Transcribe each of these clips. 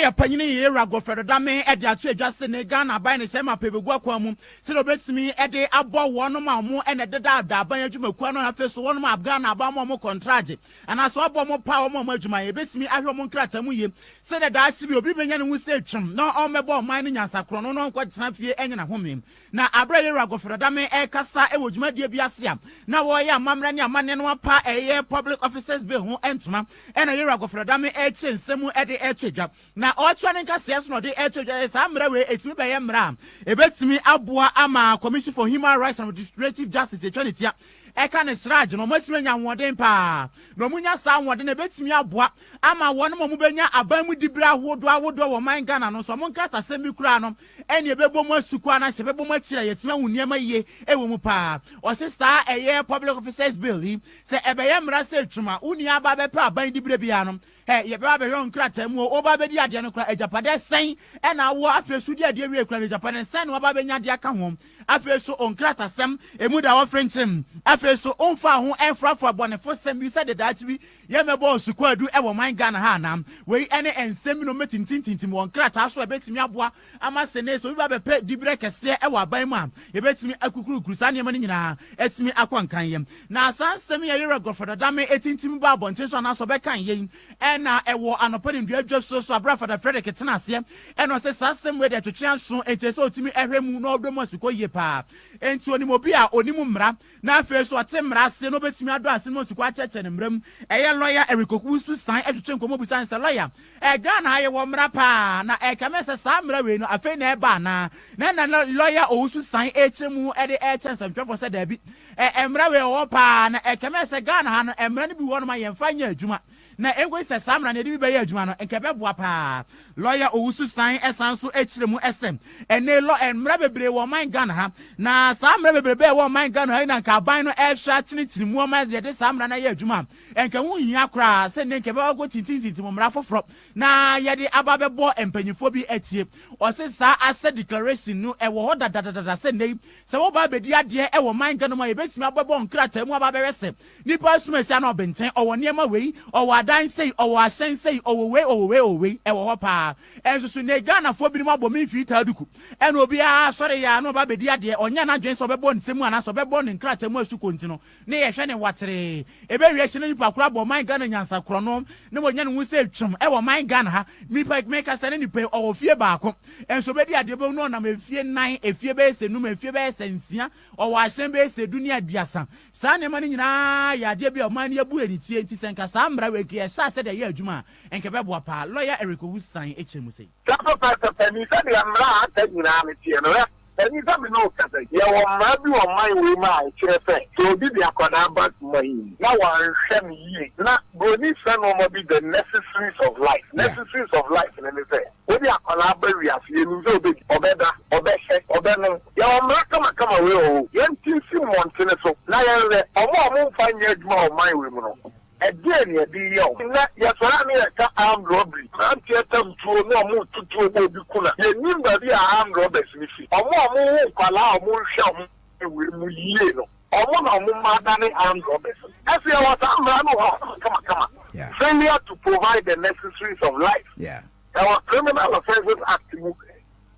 lawyer panyini yera Godfred Odame e de ato adwase ne Ghana ban ne sema pebegu akwa mu se no betimi e de abo wono ma mo e ne deda da ban adwumaku no afa so wono ma Ghana ba mo contract ana so abo mo pa mo adwuma ye betimi ahwe mo nkrata mu ye se de da hye bi obi benya ne hu se twem na o mebo man ne nyansa kro no no nkwa tena fie enyina home na abra yera Godfred Odame e kasa e wodwuma die bi ase am na wo ye amamra ne amane no apa eye public officers be ho entuma e na yera Godfred Odame e chensemu e de e twedwa na otwa ne nka ses no de e twedwa sa mra we etimi be ye mra e betimi aboa ama Commission for Human Rights and Restorative Justice etwanitia eka ne srage no matimi nya nwoden pa no munya sa nwoden e betimi aboa ama won mo benya aban mu dibra ahodo wo man Ghana no so mo nkata sembi kura no ene ebebo mo asukwa na se bebo mo akira yetimi hu niema ye e wo mu pa o se sa eye public officers bill se ebeye mra se twuma uni aba be pa aban dibra bia no ye be ba hwe nkrata mu o ba be di ade no kra ejapade sen e na wo afesu di ade wi kra ejapade sen no ba be nya de aka ho afesu onkrata sem emu da wo frenchim afesu onfa ho enfrafo abonefo sem bi se de dachi bi ye mebo sukwadu e wo man Ghana ha nam we ene ensem no metintintintim won krata so e betimi aboa ama sene so bi ba be pe dibre kese e wo aban mu am ye betimi akukuru kurusa ne mani nyina etimi akwankan yem na sansem ye yera Godfred Odame etintim ba abonten so na so be kan yen na ewo anopani ndu adwa so abrafada Frederick tenase eno se sasem we de twetwe so ente so otimi ehwemu no obdo masuko ye pa enti onimo bi a onimu mra na afa so ate mra se no betimi ado ase no masuko acheche ne mram eye lawyer erikoku su san etwetwe nkomo bu san se lawyer Ghana aye wo mra pa na kamese sa mra we no afa na eba na lawyer o su san echemu e de echensam twefo se da bi mra we wo pa na kamese Ghana ha no mra ne bi wo no ma yemfa nya adwuma na engwe se samra ne de bi ye adwuma no nkebe boa pa lawyer owusu san esan so echiremu esem ene lo emra bebre wo man Ghana ha na samra bebre be wo man Ghana ha na nka ban no ehwa tinitini mu man de samra na ye adwuma enka hu hia kra se ne nkebe go tintintinti mu mra foforo na ye de aba bebo empanyifo bi atie o se sa ase declaration no e wo dadadada se nei se wo ba bedi ade e wo man Ghana ma ye betimi abebo nkrata mu aba bewese nipa sumesi na obenten o wo niema wei o dan say o wa shen say o we e wo ho pa enso so ne Ghana fo bi mo abom fi ta duku ena obi a sori ya no ba bedi ade onya na dwen so bebo nsemu ana so bebo ne nkrata mu asu kontino ne ye hwe ne watere e be wi hye ne nipa kura bo man Ghana nyansa kro no ne wo nya ne hu se twem e wo man Ghana ha nipa make sare nipa o fie baako enso bedi ade be no na me fie nan efie be se num efie be se nsia o wa hyen be se dunia duasa sa ne mane nyina ya ade bi o man ye bu eni tie nti senka sa mbra we ye sha said ye adwuma enkebe boa pa lawyer Eric Owusan echemu sei Tapo pastor Penny said the amra atanyina me tie no Penny said me no kasa ye wo mra bi wo man we ma kire fe so bi dia koda back money na wan hwe me yi na boni fe no mo bi the necessaries of life in any say we dia kola ba wi afie nu so be obeda obehye obeno ye wo mra kama we o ye ntinsi montene so na ye re omo fa nya adwuma o man we mu no again ye di yo na ye so na me ka armed robbery na tietam tuo no mo tutuo mo bi kuna ye nimba bi armed robbers ni fi omo kwala omo hwa we mu yie no omo na omo ma dane armed robbers as you what amra no kama failure to provide the necessaries of life our criminal offences act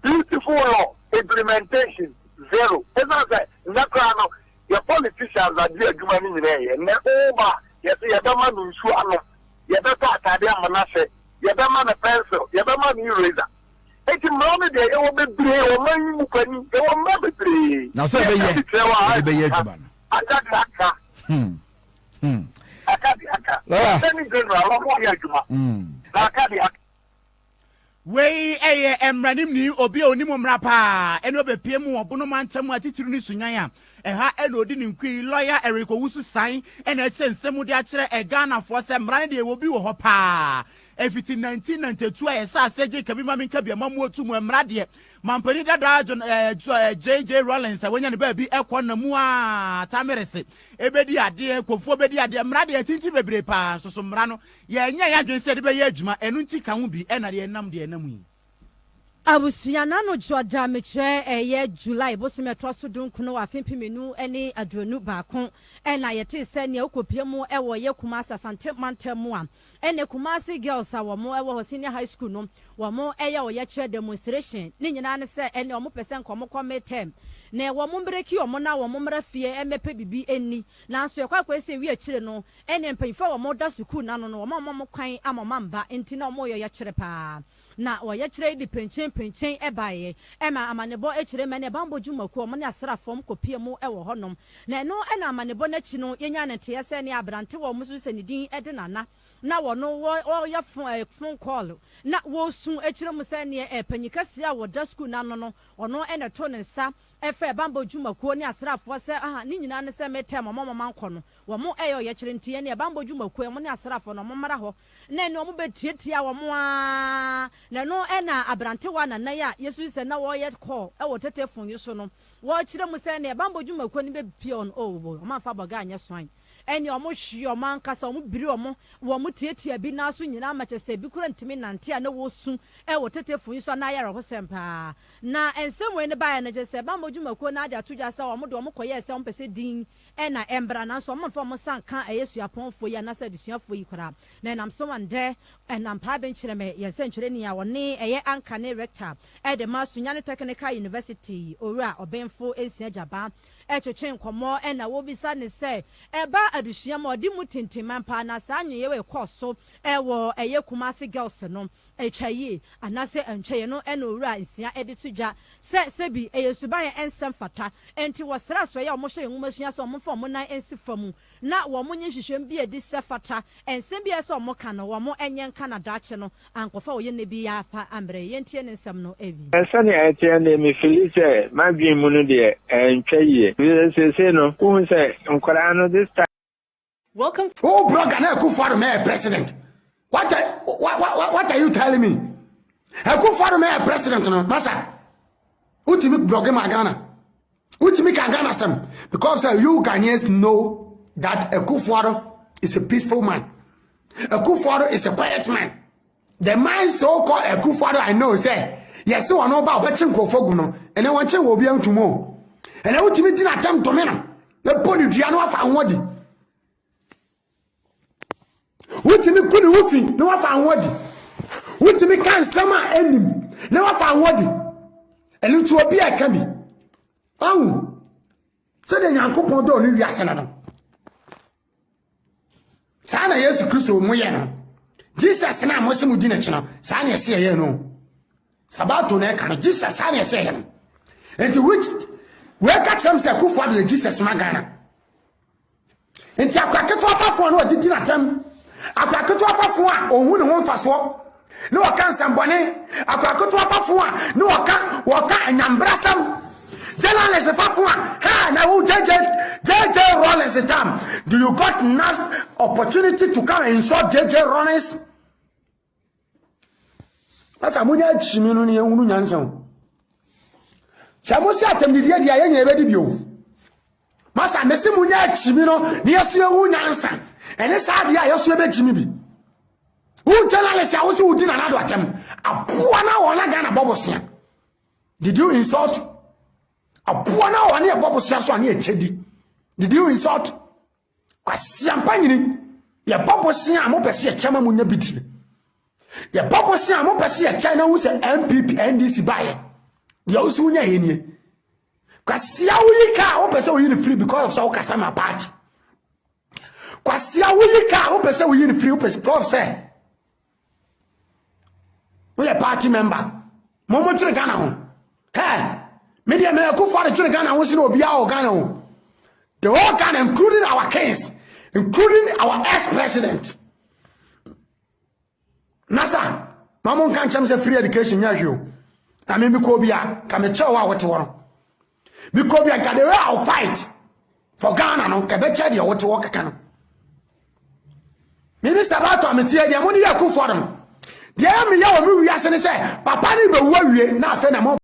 beautiful law implementation zero as I say no your politicians are doing adwuma ni nyina na over yes, you don't want to show up. You don't talk to them, Manasseh. You don't want a pencil. You don't want a eraser. It's a moment there. You will be brave. You will never be brave. Now, sir, I got we emranim ni obi onimu mrapa eno be pie mu obono mantam atitiru ni sunyan a ha eno odi ni nkwi lawyer Eric Owusu san ena eche nsemu de akere Ghana fo se mrane de wo bi wo ho pa efiti 1992 a yesa seje kabima minka bia mamu otu mu emrade mampani dada JJ Rollins awanya ne ba bi ekọ na mu a tamerese ebedi ade kofo bedi ade emrade atinti bebre pa so mra no ye nya ya dwen se de be ye adwuma enu nti ka ho bi ena de enam de enamu Abusiana no Georgia metre eye July bosome troso dunkuno wa fempimenu ene adronu baako ena yete se ne okopiemu ewo ye Kumasi Asante mantemu a ene Kumasi girls a wo mo ewo senior high school no wo mo eye wo ye kire demonstration ne nyina ne se ene omo pese nkomo kometem na wo mo breki omo na wo mo mra fie emepe bibi eni nanso ye kwakwa se wi akire no ene mpanfa wo mo da school na no wo mo kwan amomamba enti na omo ye kire pa na wo ye kire di penchen ebaye ema amanebo ekire mene bambo dwumaku omo ne asrafom kopie mu ewo honom na no ena amanebo na chi no yenya ne te se ne abrante wo musu se ne din ede nana na wo no wo ya phone call na wo sun ekire mu se ne panyikase a wo da school na no ono ena to ne nsa efe bambo dwumaku ne asrafo se aha ni nyina ne se metem mama manko no wo mo eyo ye kire ntie ne bambo dwumaku mo ne asrafo no mo mara ho na ne omo betietia wo mo a na no ena abrante wa na ya yesu se na wo ye call e wo tete fon yi so no wo kire mu se ne bambo dwumaku ni be pion o ma fa boga anya swan eni omo hwi omo ankasa omo biri omo wo mo tietia bi na so nyina ma chese bi kura ntimi nante a na wo su e wo tete fon yi so na yare ho sempa na ensem we ne ba ya na chese bambo dwumaku na aja tuja sa omo do omo koye se omo pese din e na embra na so omo fa omo sanka yesu aponfo ya na sa desuafo yi kura na nam so wande enam pa ben kire me ye se nkire ni ya woni eye anka ne rector e de maso nyane technical university owura obenfo ensia jaba etwetwe nkomo na wo bisa ne se eba aduhia ma odi mu tintima pa na sa anwe we koso ewo eye Kumasi girls no etwaye anase antwaye no na owura ensia editudwa se bi eyesuban ensem fata enti wo sra so ye omo hye nwumashia so omo fo mo nan ensifamu na wo mo nyehwehwem bi edi se fata ensem bi eso omo ka no wo mo enye nka na dache no ankofa wo ye ne bi ya fa ambre ye ntie ne nsem no evi sani atie ne me felice ma bi mu no de entwaye say no who say nkwara this time. Welcome. Oh, brother, Godfred Odame president. What are you telling me? Godfred Odame president no, masa. Ultimate blogger magana. Ultimate Ghana some because you Ghanaians know that Godfred is a peaceful man. Godfred is a quiet man. The man so called Godfred I know say yes so I know about watching Godfred no, and I want you will be on tomorrow. And I want to meet in a time to me. The body piano of our body. What in the good woofing? No, I found what. What to me can summer ending? No, I found what. And it will be a candy. Oh, so then Uncle Pondo in Yasanado. Sana yes, Christo Moyana. Jesus and I must move dinner channel. Sana say, no. Sabato neck, Jesus, Sana say him. And to which where catch them say Godfred Jesus magana. Enti akwake to afafo no odidi na tam. Akwake to afafo a ohun ne ho mfaso. Ne waka nsambone, akwake to afafo a ne waka anyambrasam. Journalist afafo a ha na wo JJ Rollins tam. Do you got enough opportunity to come and insult JJ Rollins? Asa munya chimi no ne ehunu nyansan. Samusi atemdidia dia ye nyebe dibio masa mesi munya chimi no ne yesu ewu nyansa ene sa dia yesu ebe chimi bi wu journalist a wo so udi na nado atem apoa na wona Ghana bobosia. Did you insult apoa na wona ye bobosia so ane echedi? Did you insult kwasiampa nyini ye bobosia mo pese echama munya bitie ye bobosia mo pese echana wu se MPP NDC baye. The also unya henie. Kwasia uyika o pese we free because of so kasama party. Kwasia uyika o pese we free because say we a party member. Momo tire Ghana ho. Hey, media me Godfred tire Ghana ho si no obi a o Ghana ho. The whole Ghana including our kings, including our ex-president. Nasa, mamon kan cham say free education nya hwe. I mean, Mikobia, come a chow what to want. Mikobia got a real fight for Ghana, no, Cabecha, what to walk a can. Minister Bato, I'm a tear, the money I cook for them. The army, you will say, Papa, you will worry, not